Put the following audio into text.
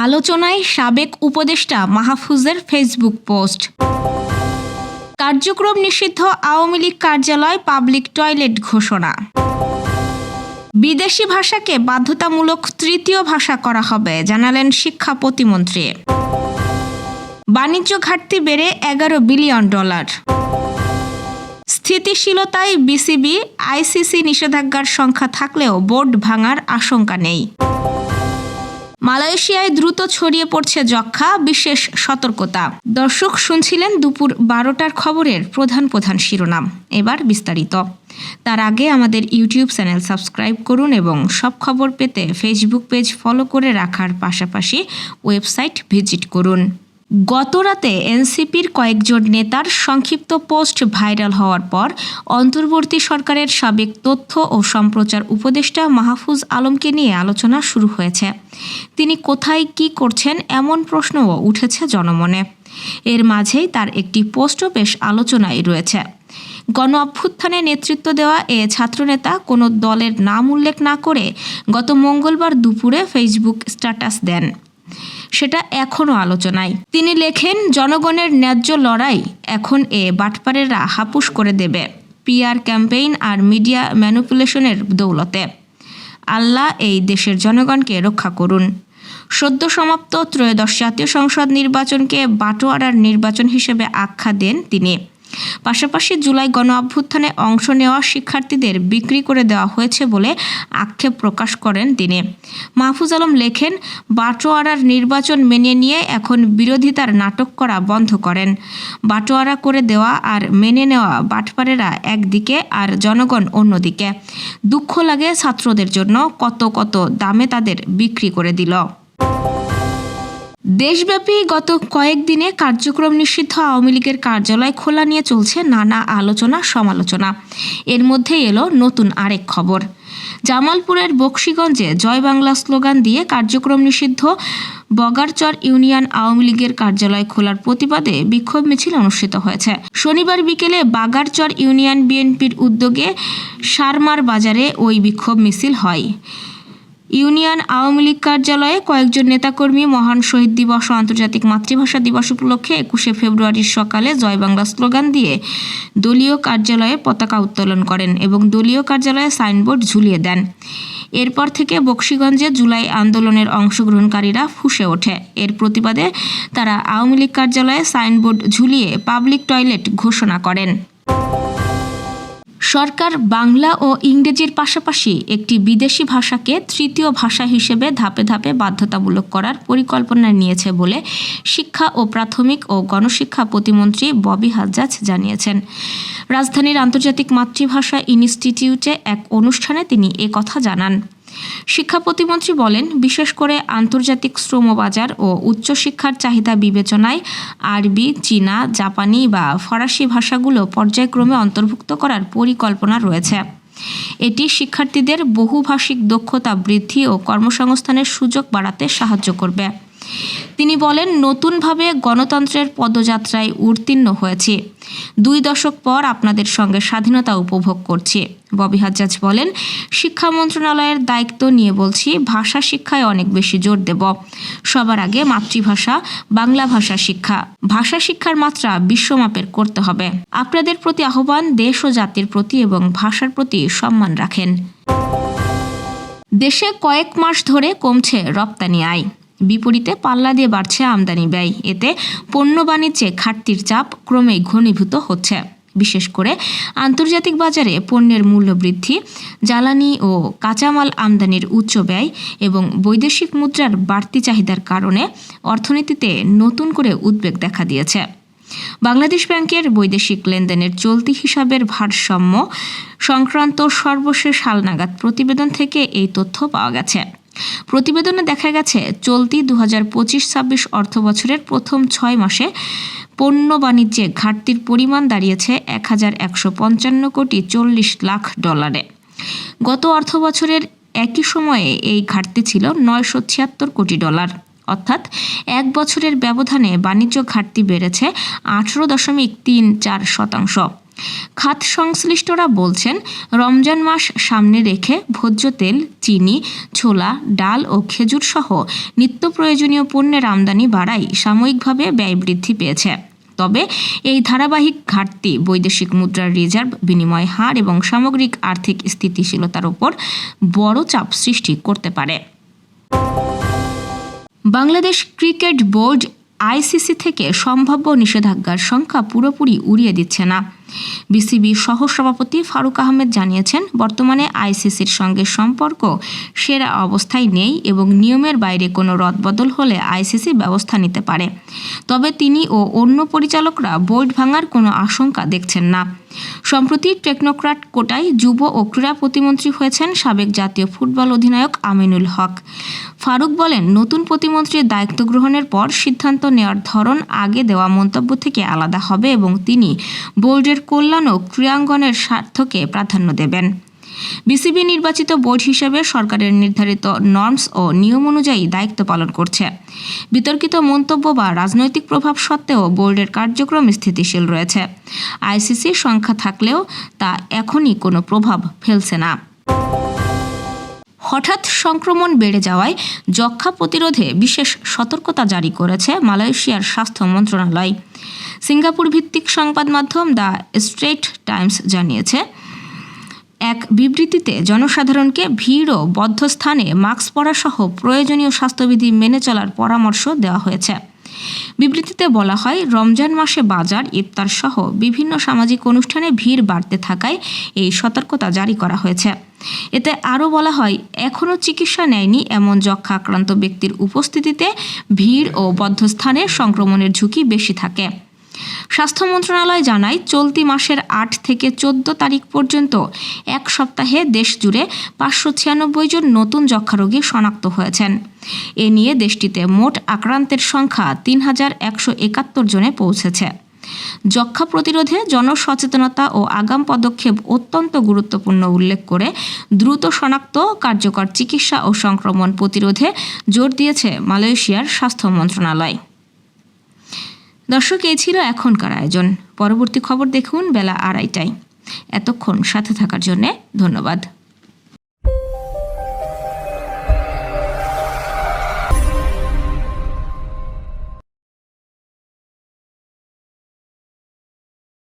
আলোচনায় সাবেক উপদেষ্টা মাহফুজের ফেসবুক পোস্ট। কার্যক্রম নিষিদ্ধ আওয়ামী লীগ কার্যালয় পাবলিক টয়লেট ঘোষণা। বিদেশি ভাষাকে বাধ্যতামূলক তৃতীয় ভাষা করা হবে, জানালেন শিক্ষা প্রতিমন্ত্রী। বাণিজ্য ঘাটতি বেড়ে $11 বিলিয়ন। স্থিতিশীলতায় বিসিবি আইসিসি নিষেধাজ্ঞার সংখ্যা থাকলেও বোর্ড ভাঙার আশঙ্কা নেই। মালয়েশিয়ায় দ্রুত ছড়িয়ে পড়ছে যক্ষ্মা, বিশেষ সতর্কতা। দর্শক, শুনছিলেন দুপুর 12টার খবরের প্রধান শিরোনাম। এবার বিস্তারিত। তার আগে আমাদের ইউটিউব চ্যানেল সাবস্ক্রাইব করুন এবং সব খবর পেতে ফেসবুক পেজ ফলো করে রাখার পাশাপাশি ওয়েবসাইট ভিজিট করুন। গতরাতে এনসিপির কয়েকজন নেতার সংক্ষিপ্ত পোস্ট ভাইরাল হওয়ার পর অন্তর্বর্তী সরকারের সাবেক তথ্য ও সম্প্রচার উপদেষ্টা মাহফুজ আলমকে নিয়ে আলোচনা শুরু হয়েছে। তিনি কোথায় কি করছেন এমন প্রশ্নও উঠেছে জনমনে। এর মাঝেই তার একটি পোস্টও বেশ আলোচনায় রয়েছে। গণ অভ্যুত্থানে নেতৃত্ব দেওয়া এ ছাত্রনেতা কোনো দলের নাম উল্লেখ না করে গত মঙ্গলবার দুপুরে ফেসবুক স্ট্যাটাস দেন। সেটা এখনও আলোচনায়। তিনি লেখেন, জনগণের ন্যায্য লড়াই এখন বাটপারেরা হাপুস করে দেবে পিআর ক্যাম্পেইন আর মিডিয়া ম্যানিপুলেশনের দৌলতে। আল্লাহ এই দেশের জনগণকে রক্ষা করুন। সদ্য সমাপ্ত ত্রয়োদশ জাতীয় সংসদ নির্বাচনকে বাটোয়ারার নির্বাচন হিসেবে আখ্যা দেন তিনি। পাশাপাশি জুলাই গণ অভ্যুত্থানে অংশ নেওয়া শিক্ষার্থীদের বিক্রি করে দেওয়া হয়েছে বলে আক্ষেপ প্রকাশ করেন তিনি। মাহফুজ আলম লেখেন, বাটোয়ারার নির্বাচন মেনে নিয়ে এখন বিরোধিতার নাটক করা বন্ধ করেন। বাটোয়ারা করে দেওয়া আর মেনে নেওয়া বাটপারেরা একদিকে আর জনগণ অন্যদিকে। দুঃখ লাগে ছাত্রদের জন্য, কত দামে তাদের বিক্রি করে দিল। দেশব্যাপী গত কয়েকদিনে কার্যক্রম নিষিদ্ধ আওয়ামী লীগের কার্যালয় খোলা নিয়ে চলছে নানা আলোচনা সমালোচনা। এর মধ্যে এলো নতুন আরেক খবর। জামালপুরের বকশীগঞ্জে জয় বাংলা স্লোগান দিয়ে কার্যক্রম নিষিদ্ধ বগারচর ইউনিয়ন আওয়ামী লীগের কার্যালয় খোলার প্রতিবাদে বিক্ষোভ মিছিল অনুষ্ঠিত হয়েছে। শনিবার বিকেলে বাগারচর ইউনিয়ন বিএনপির উদ্যোগে সারমার বাজারে ওই বিক্ষোভ মিছিল হয়। ইউনিয়ন আওয়ামী লীগ কার্যালয়ে কয়েকজন নেতাকর্মী মহান শহীদ দিবস ও আন্তর্জাতিক মাতৃভাষা দিবস উপলক্ষে 21শে ফেব্রুয়ারির সকালে জয় বাংলা স্লোগান দিয়ে দলীয় কার্যালয়ে পতাকা উত্তোলন করেন এবং দলীয় কার্যালয়ে সাইনবোর্ড ঝুলিয়ে দেন। এরপর থেকে বকশীগঞ্জে জুলাই আন্দোলনের অংশগ্রহণকারীরা ফুঁসে ওঠে। এর প্রতিবাদে তারা আওয়ামী লীগ কার্যালয়ে সাইনবোর্ড ঝুলিয়ে পাবলিক টয়লেট ঘোষণা করেন। সরকার বাংলা ও ইংরেজির পাশাপাশি একটি বিদেশি ভাষাকে তৃতীয় ভাষা হিসেবে ধাপে ধাপে বাধ্যতামূলক করার পরিকল্পনা নিয়েছে বলে শিক্ষা ও প্রাথমিক ও গণশিক্ষা প্রতিমন্ত্রী ববি হাজ্জাজ জানিয়েছেন। রাজধানীর আন্তর্জাতিক মাতৃভাষা ইনস্টিটিউটে এক অনুষ্ঠানে তিনি কথা জানান। শিক্ষা প্রতিমন্ত্রী বলেন, বিশেষ করে আন্তর্জাতিক শ্রমবাজার ও উচ্চশিক্ষার চাহিদা বিবেচনায় আরবি, চীনা, জাপানি বা ফরাসি ভাষাগুলো পর্যায়ক্রমে অন্তর্ভুক্ত করার পরিকল্পনা রয়েছে। এটি শিক্ষার্থীদের বহুভাষিক দক্ষতা বৃদ্ধি ও কর্মসংস্থানের সুযোগ বাড়াতে সাহায্য করবে। তিনি বলেন, নতুনভাবে গণতন্ত্রের পদযাত্রায় উত্তীর্ণ হয়েছি। 2 দশক পর আপনাদের সঙ্গে স্বাধীনতা উপভোগ করছি। ববি হাজ্জাজ বলেন, শিক্ষা মন্ত্রণালয়ের দায়িত্ব নিয়ে বলছি, ভাষা শিক্ষায় অনেক বেশি জোর দেব। সবার আগে মাতৃভাষা বাংলা ভাষা শিক্ষা। ভাষা শিক্ষার মাত্রা বিশ্বমাপের করতে হবে। আপনাদের প্রতি আহ্বান, দেশ ও জাতির প্রতি এবং ভাষার প্রতি সম্মান রাখেন। দেশে কয়েক মাস ধরে কমছে রপ্তানি আয়, বিপরীতে পাল্লা দিয়ে বাড়ছে আমদানি ব্যয়। এতে পণ্য বাণিজ্যে ঘাটতির চাপ ক্রমেই ঘনীভূত হচ্ছে। বিশেষ করে আন্তর্জাতিক বাজারে পণ্যের মূল্য বৃদ্ধি, জ্বালানি ও কাঁচামাল আমদানির উচ্চ ব্যয় এবং বৈদেশিক মুদ্রার বাড়তি চাহিদার কারণে অর্থনীতিতে নতুন করে উদ্বেগ দেখা দিয়েছে। বাংলাদেশ ব্যাংকের বৈদেশিক লেনদেনের চলতি হিসাবের ভারসাম্য সংক্রান্ত সর্বশেষ হালনাগাদ প্রতিবেদন থেকে এই তথ্য পাওয়া গেছে। প্রতিবেদনে দেখা গেছে, চলতি 2025-26 অর্থবছরের প্রথম 6 মাসে পণ্য বাণিজ্যে ঘাটতির পরিমাণ দাঁড়িয়েছে $1,155 কোটি 40 লাখ। গত অর্থবছরের একই সময়ে এই ঘাটতি ছিল $976 কোটি। অর্থাৎ এক বছরের ব্যবধানে বাণিজ্য ঘাটতি বেড়েছে 18.34%। খাত সংশ্লিষ্টরা বলছেন, রমজান মাস সামনে রেখে ভোজ্য তেল, চিনি, ছোলা, ডাল ও খেজুর সহ নিত্য প্রয়োজনীয় পণ্যের আমদানি বাড়ায় সাময়িকভাবে ব্যয় বৃদ্ধি পেয়েছে। তবে এই ধারাবাহিক ঘাটতি বৈদেশিক মুদ্রার রিজার্ভ, বিনিময় হার এবং সামগ্রিক আর্থিক স্থিতিশীলতার উপর বড় চাপ সৃষ্টি করতে পারে। বাংলাদেশ ক্রিকেট বোর্ড আইসিসি থেকে সম্ভাব্য নিষেধাজ্ঞার সংখ্যা পুরোপুরি উড়িয়ে দিচ্ছে না। বিসিবি সহসভাপতি ফারুক আহমেদ জানিয়েছেন, বর্তমানে আইসিসির সঙ্গে সম্পর্ক সেরা অবস্থায় নেই এবং নিয়মের বাইরে কোনো রদবদল হলে আইসিসি ব্যবস্থা নিতে পারে। তবে তিনি ও অন্য পরিচালকরা বোর্ড ভাঙার কোনো আশঙ্কা দেখছেন না। সম্প্রতি টেকনোক্র্যাট কোটায় যুব ও ক্রীড়া প্রতিমন্ত্রী হয়েছেন সাবেক জাতীয় ফুটবল অধিনায়ক আমিনুল হক। ফারুক বলেন, নতুন প্রতিমন্ত্রীর দায়িত্ব গ্রহণের পর সিদ্ধান্ত নেওয়ার ধরন আগে দেওয়া মন্তব্য থেকে আলাদা হবে এবং তিনি বোর্ডের কল্যাণ ও ক্রীড়াঙ্গনের স্বার্থকে প্রাধান্য দেবেন। বিসিবি নির্বাচিত বোর্ড হিসেবে সরকারের নির্ধারিত নর্মস ও নিয়ম অনুযায়ী দায়িত্ব পালন করছে। বিতর্কিত মন্তব্য বা রাজনৈতিক প্রভাব সত্ত্বেও বোর্ডের কার্যক্রম স্থিতিশীল রয়েছে। আইসিসির সংখ্যা থাকলেও তা এখনই কোনো প্রভাব ফেলছে না। হঠাৎ সংক্রমণ বেড়ে যাওয়ায় যক্ষ্মা প্রতিরোধে বিশেষ সতর্কতা জারি করেছে মালয়েশিয়ার স্বাস্থ্য মন্ত্রণালয়। সিঙ্গাপুর ভিত্তিক সংবাদ মাধ্যম দ্য স্ট্রেইট টাইমস জানিয়েছে, এক বিবৃতিতে জনসাধারণকে ভিড় ও বদ্ধ স্থানে মাস্ক পরা সহ প্রয়োজনীয় স্বাস্থ্যবিধি মেনে চলার পরামর্শ দেওয়া হয়েছে। বিবৃতিতে বলা হয়, রমজান মাসে বাজার, ইফতার সহ বিভিন্ন সামাজিক অনুষ্ঠানে ভিড় বাড়তে থাকায় এই সতর্কতা জারি করা হয়েছে। এতে আরও বলা হয়, এখনও চিকিৎসা নেয়নি এমন যক্ষ্মা আক্রান্ত ব্যক্তির উপস্থিতিতে ভিড় ও বদ্ধ স্থানে সংক্রমণের ঝুঁকি বেশি থাকে। স্বাস্থ্য মন্ত্রণালয় জানায়, চলতি মাসের 8 থেকে 14 তারিখ পর্যন্ত এক সপ্তাহে দেশ জুড়ে 596 জন নতুন যক্ষ্মা রোগী শনাক্ত হয়েছেন। এ নিয়ে দেশটিতে মোট আক্রান্তের সংখ্যা 3171 জনে পৌঁছেছে। যক্ষ্মা প্রতিরোধে জনসচেতনতা ও আগাম পদক্ষেপ অত্যন্ত গুরুত্বপূর্ণ উল্লেখ করে দ্রুত শনাক্ত, কার্যকর চিকিৎসা ও সংক্রমণ প্রতিরোধে জোর দিয়েছে মালয়েশিয়ার স্বাস্থ্য মন্ত্রণালয়। দর্শক, এই ছিল এখনকার আয়োজন। পরবর্তী খবর দেখুন বেলা 2:30টায়। এতক্ষণ সাথে থাকার জন্য ধন্যবাদ।